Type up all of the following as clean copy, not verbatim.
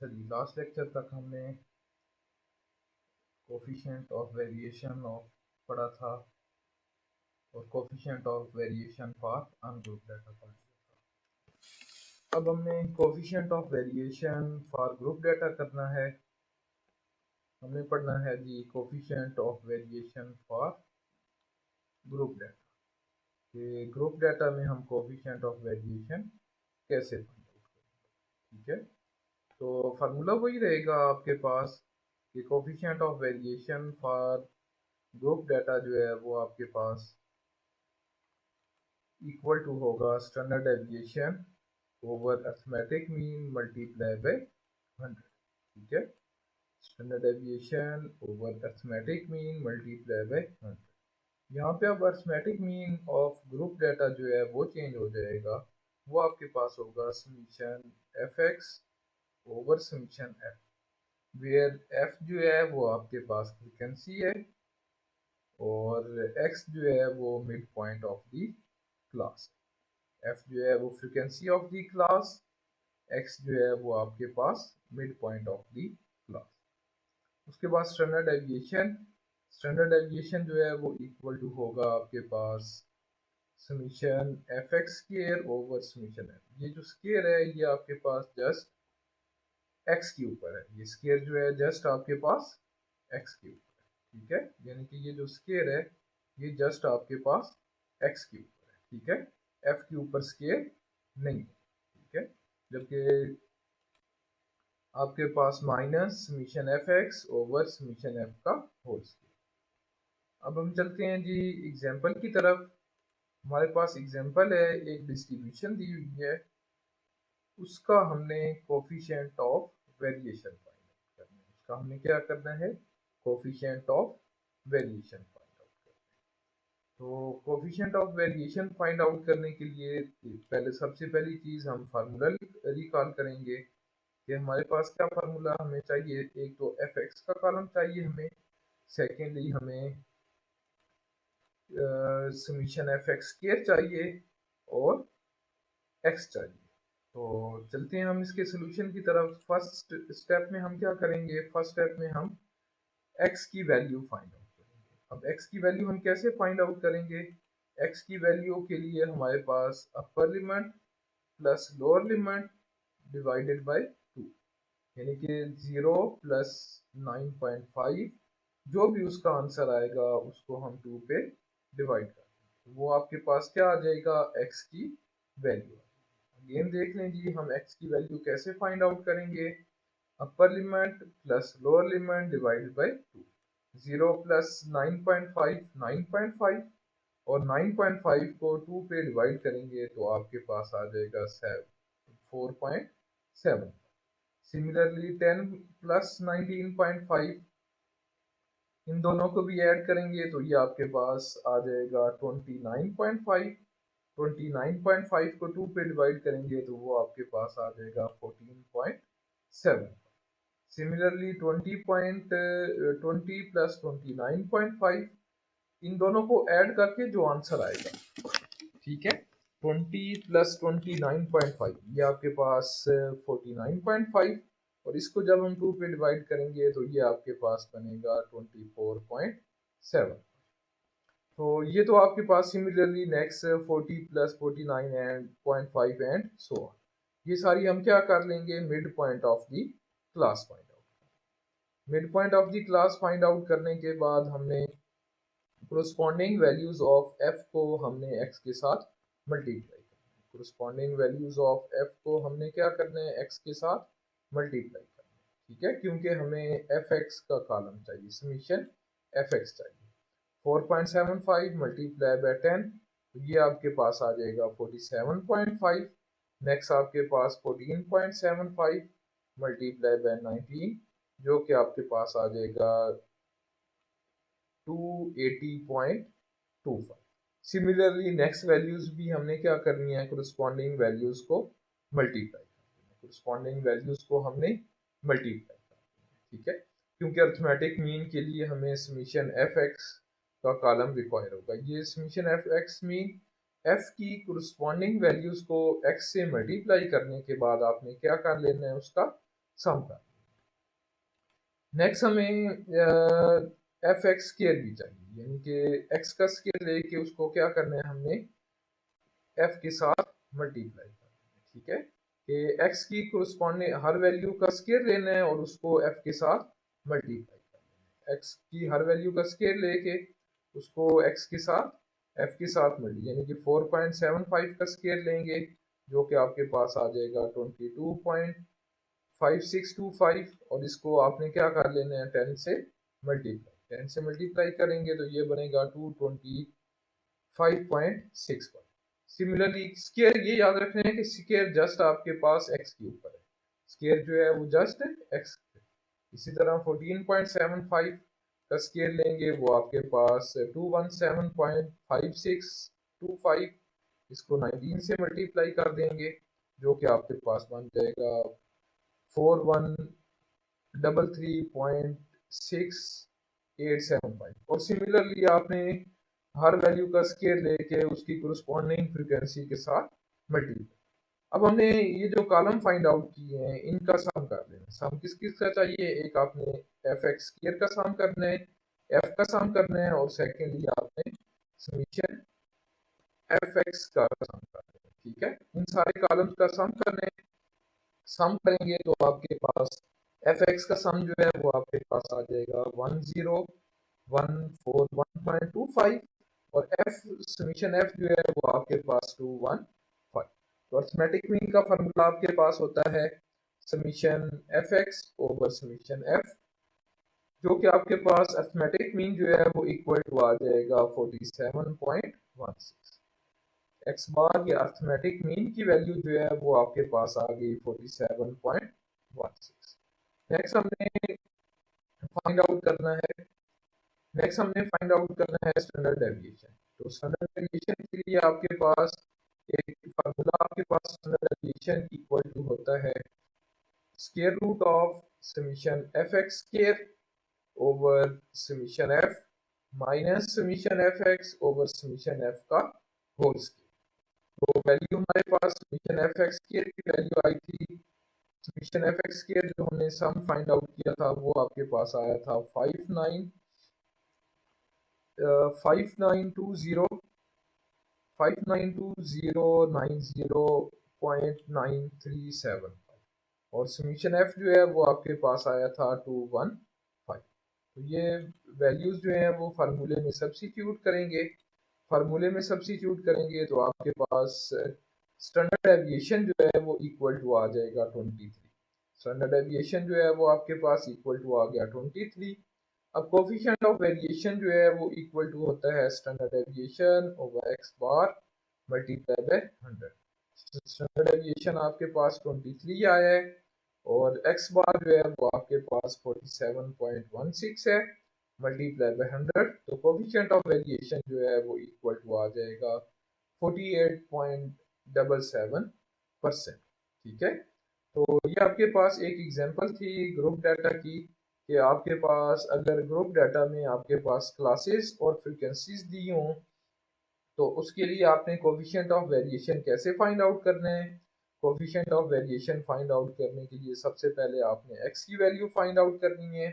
अच्छा जी, last lecture तक हमने कोफिशिएंट ऑफ वेरिएशन ऑफ पढ़ा था और coefficient of variation for ungroup data पढ़ लिया था। अब हमने coefficient of variation for group data करना है। हमने पढ़ना है जी coefficient of variation for group data कि ग्रुप डाटा में हम कोफिशिएंट ऑफ वेरिएशन कैसे फाइंड आउट करेंगे। ठीक है, तो फार्मूला वही रहेगा आपके पास कि coefficient of variation for group data जो है वो आपके पास इक्वल टू होगा standard deviation over arithmetic mean multiply by 100। ठीक है, standard deviation over arithmetic mean multiply by 100। यहाँ पे अब arithmetic mean of group data जो है वो चेंज हो जाएगा, वो आपके पास होगा summation F x over summation f, where f जो है वो आपके पास फ्रीक्वेंसी है और एक्स जो है वो mid point of the class. F जो है वो frequency of the class, X जो है वो आपके पास mid point of the class. उसके बाद स्टैंडर्ड डेविएशन जो है वो इक्वल टू होगा आपके पास summation F x square over summation F. ये जो स्क्वायर है ये आपके पास जस्ट एक्स के ऊपर है, ये स्क्वायर जो है जस्ट आपके पास एक्स के ऊपर है। ठीक है, यानी कि ये जो स्क्वायर है ये जस्ट आपके पास एक्स के ऊपर है। ठीक है, एफ के ऊपर स्क्वायर नहीं है। ठीक है, जबकि आपके पास minus summation F x over summation F का होल स्क्वायर। अब हम चलते हैं जी एग्जांपल की तरफ। हमारे पास एग्जांपल है, एक डिस्ट्रीब्यूशन दी हुई है, उसका हमने coefficient of variation find out करना है। उसका हमने क्या करना है, coefficient of variation find out करना है। तो coefficient of variation find out करने के लिए पहले सबसे पहली चीज़ हम फार्मूला रिकॉल करेंगे कि हमारे पास क्या फार्मूला हमें चाहिए। एक तो एफ एक्स का कॉलम चाहिए हमें, सेकेंडली हमें समीशन एफ एक्स स्क्वायर चाहिए और एक्स चाहिए। तो चलते हैं हम इसके सोल्यूशन की तरफ। फर्स्ट स्टेप में हम क्या करेंगे, फर्स्ट स्टेप में हम x की वैल्यू फाइंड आउट करेंगे। अब x की वैल्यू हम कैसे फाइंड आउट करेंगे, x की वैल्यू के लिए हमारे पास upper limit plus lower limit divided by 2, यानी कि 0 प्लस 9.5, जो भी उसका आंसर आएगा उसको हम 2 पे डिवाइड कर देंगे, वो आपके पास क्या आ जाएगा, x की वैल्यू। अगेन देख लें जी, हम x की वैल्यू कैसे फाइंड आउट करेंगे, अपर limit plus lower limit divided by 2, 0 plus 9.5 9.5 और 9.5 को 2 पे डिवाइड करेंगे तो आपके पास आ जाएगा 4.7। सिमिलरली 10 प्लस 19.5, इन दोनों को भी ऐड करेंगे तो ये आपके पास आ जाएगा 29.5। 29.5 को 2 पे डिवाइड करेंगे तो वो आपके पास आ जाएगा 14.7। सिमिलरली 20 प्लस 29.5, इन दोनों को ऐड करके जो आंसर आएगा, ठीक है, 20 प्लस 29.5 ये आपके पास 49.5, और इसको जब हम 2 पे डिवाइड करेंगे तो ये आपके पास बनेगा 24.7। तो ये तो आपके पास similarly next 40 plus 49 and 0.5 and so on, ये सारी हम क्या कर लेंगे, mid point of the class find out. Mid point of the class find out करने के बाद हमने कोरस्पॉन्डिंग वैल्यूज ऑफ एफ को हमने एक्स के साथ मल्टीप्लाई करना है। कोरस्पॉन्डिंग वैल्यूज ऑफ एफ को हमने क्या करना है, एक्स के साथ मल्टीप्लाई करना है। ठीक है, क्योंकि हमें एफ एक्स का कॉलम चाहिए, समीशन एफ एक्स चाहिए। 4.75 मल्टीप्लाई बाय 10, तो ये आपके पास आ जाएगा 47.5। नेक्स्ट आपके पास 14.75 मल्टीप्लाई बाय 19, जो कि आपके पास आ जाएगा 280.25। सिमिलरली नेक्स्ट वैल्यूज भी हमने क्या करनी है, कोरस्पॉन्डिंग वैल्यूज को मल्टीप्लाई करनी है। कोरस्पॉन्डिंग वैल्यूज को हमने मल्टीप्लाई करनी है, ठीक है, क्योंकि अर्थमेटिक मीन के लिए हमें समीशन एफ एक्स का कॉलम रिक्वायर होगा। ये summation F x mean F की कोरस्पॉन्डिंग वैल्यूज को एक्स से मल्टीप्लाई करने के बाद आपने क्या कर लेना है, उसका सम कर। नेक्स्ट हमें एफ एक्स स्केयर भी चाहिए, यानी कि एक्स का स्केयर लेके उसको क्या करना है, हमने एफ के साथ मल्टीप्लाई करना है। ठीक है, कि एक्स की कोरस्पॉन्डिंग हर वैल्यू का स्केयर लेना है और उसको एफ के साथ मल्टीप्लाई करना है। एक्स की हर वैल्यू का स्केयर लेके उसको एक्स के साथ एफ के साथ मल्टी, यानी कि 4.75 का स्केयर लेंगे जो कि आपके पास आ जाएगा 22.5625, और इसको आपने क्या कर लेना है 10 से मल्टीप्लाई, 10 से मल्टीप्लाई करेंगे तो ये बनेगा 225.61। सिमिलरली स्केयर ये याद रखना है कि स्केयर जस्ट आपके पास एक्स के ऊपर है, स्केयर जो है वो जस्ट एक्स। इसी तरह 14.75 का स्केयर लेंगे, वो आपके पास 217.5625, इसको 19 से मल्टीप्लाई कर देंगे जो कि आपके पास बन जाएगा 4133.6875। और सिमिलरली आपने हर वैल्यू का स्केयर लेके उसकी कोरस्पॉन्डिंग फ्रीक्वेंसी के साथ मल्टीप्लाई। अब हमने ये जो कॉलम फाइंड आउट किए हैं इनका सम कर लेना। सम किस किस का चाहिए, एक आपने एफ एक्स स्क्वायर का सम करना है, एफ का सम करना है, और सेकेंडली आपने समीशन एफ एक्स का सम करना है। ठीक है, इन सारे कॉलम्स का सम करना है। सम करेंगे तो आपके पास एफ एक्स का सम जो है वो आपके पास आ जाएगा 10,141.25, और एफ समीशन एफ जो है वो आपके पास 215। तो अर्थमेटिक मीन का फार्मूला आपके पास होता है summation F x over summation F, जो कि आपके पास अर्थमेटिक मीन जो है वो इक्वल टू आ जाएगा 47.16। एक्स बार या अर्थमेटिक मीन की वैल्यू जो है वो आपके पास आ गई 47.16। नेक्स्ट हमने फाइंड आउट करना है, नेक्स्ट हमने फाइंड आउट करना है स्टैंडर्ड डेविएशन। तो स्टैंडर्ड डेविएशन के लिए आपके पास एक फार्मूला, आपके पास स्टैंडर्ड डेविएशन इक्वल टू होता है square root of summation F x square over summation f minus summation F x over summation F का होल स्क्वायर। तो वैल्यू हमारे पास समीशन एफ एक्स स्क्वायर की वैल्यू आई थी, समीशन एफ एक्स स्क्वायर जो हमने सम फाइंड आउट किया था वो आपके पास आया था 5920 और समीशन एफ जो है वो आपके पास आया था 215। तो ये वैल्यूज जो है वो फार्मूले में सब्स्टिट्यूट करेंगे, फार्मूले में सब्स्टिट्यूट करेंगे तो आपके पास स्टैंडर्ड एविएशन जो है वो इक्वल टू आ जाएगा 23। स्टैंडर्ड एविएशन जो है वो आपके पास इक्वल टू आ गया 23। अब कोफिशिएंट ऑफ वेरिएशन जो है वो इक्वल टू होता है standard deviation over x bar multiply by 100। Standard aviation आपके पास 23 आया है और एक्स बार जो है वो आपके पास 47.16 है मल्टीप्लाई बाय 100, तो कोफिशिएंट ऑफ वेरिएशन जो है वो इक्वल टू आ जाएगा 48.77%। ठीक है, तो ये आपके पास एक एग्जांपल थी ग्रुप डाटा की, कि आपके पास अगर ग्रुप डाटा में आपके पास क्लासेस और फ्रीक्वेंसीज दी हों तो उसके लिए आपने कोफिशिएंट ऑफ वेरिएशन कैसे फाइंड आउट करना है। Coefficient of variation find out करने के लिए सबसे पहले आपने एक्स की वैल्यू फाइंड आउट करनी है।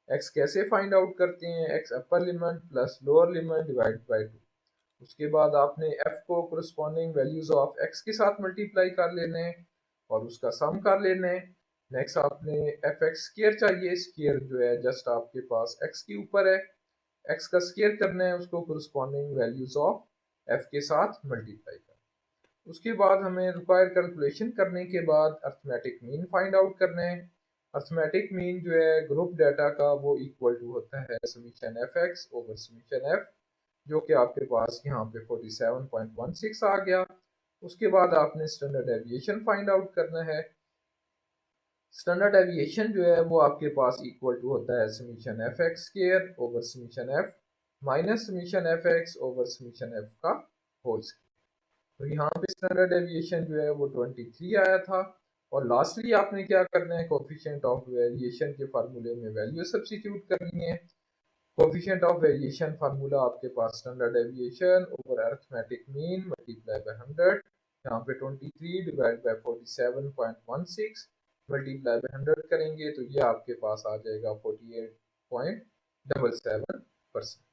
एक्स कैसे फाइंड आउट करते हैं, x upper limit plus lower limit divide by 2। उसके बाद आपने एफ को कोरस्पॉन्डिंग वैल्यूज ऑफ एक्स के साथ मल्टीप्लाई कर लेना है और उसका सम कर लेना है। नेक्स्ट आपने एफ एक्स स्क्वायर चाहिए, स्क्वायर जो है जस्ट आपके पास एक्स के ऊपर है, एक्स का स्क्वायर करना है, उसको कोरस्पॉन्डिंग वैल्यूज ऑफ एफ के साथ मल्टीप्लाई करना। उसके बाद हमें रिक्वायर कैलकुलेशन करने के बाद अर्थमेटिक मीन फाइंड आउट करना है। अर्थमेटिक मीन जो है ग्रुप डाटा का वो इक्वल टू होता है summation F x over summation F, जो कि आपके पास यहाँ पे 47.16 आ गया। उसके बाद आपने स्टैंडर्ड एविएशन फाइंड आउट करना है। स्टैंडर्ड एविएशन जो है वो आपके पास इक्वल टू होता है summation F x square over summation f minus summation F x over summation F का होल स्क्वायर। तो यहाँ पे स्टैंडर्ड एविएशन जो है वो 23 आया था। और लास्टली आपने क्या करना है, कोफिशिएंट ऑफ वेरिएशन के फार्मूले में वैल्यू सब्स्टिट्यूट करनी है। कोफिशिएंट ऑफ वेरिएशन फार्मूला आपके पास standard deviation over arithmetic mean multiply by 100, यहाँ पे 23 डिवाइड बाय 47.16, मल्टीप्लाई बाय 100 करेंगे तो ये आपके पास आ जाएगा 48.77%।